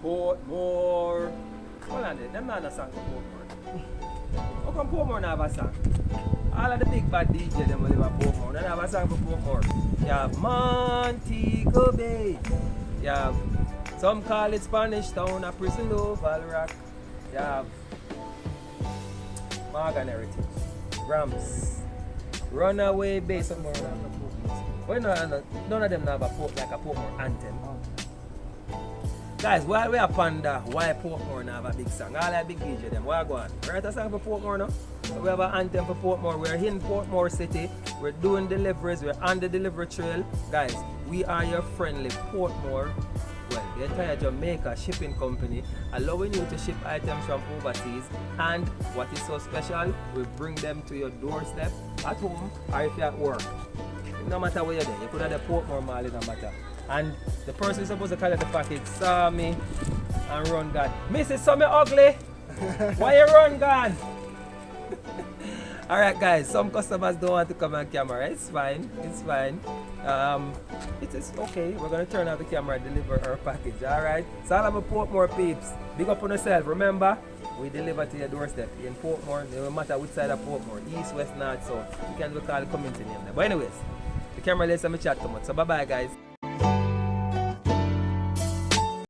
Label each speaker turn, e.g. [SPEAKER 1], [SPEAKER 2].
[SPEAKER 1] Portmore. Hold on there, them not a song for Portmore. How come Portmore not have a song? All of the big bad DJ them will live at Portmore. They don't have a song for Portmore. You have Montego Bay. You have some call it Spanish Town, a prison Oval Rock. You have Morgan Heritage, Rams, Runaway Bay, some more. Well, none of them have a Portmore anthem. Guys, while we are ponder why Portmore now have a big song, all that big DJ them, why go on? Write a song for Portmore now? We have an anthem for Portmore. We're in Portmore City. We're doing deliveries. We're on the delivery trail. Guys, we are your friendly Portmore, well, the entire Jamaica shipping company, allowing you to ship items from overseas. And what is so special, we bring them to your doorstep at home or if you're at work. No matter where you're there, you could have the Portmore mall, it no matter. And the person who's supposed to collect the package saw me and run gone. Mrs. Saw me ugly. Why you run gone? Alright guys, some customers don't want to come on camera. It's fine. It's fine. It is okay. We're gonna turn out the camera and deliver our package. Alright. So all of my Portmore peeps, big up on yourself. Remember, we deliver to your doorstep in Portmore. It doesn't matter which side of Portmore, east, west, north, south. You can look all the community name there. But anyways, the camera lets me chat too much. So bye bye guys.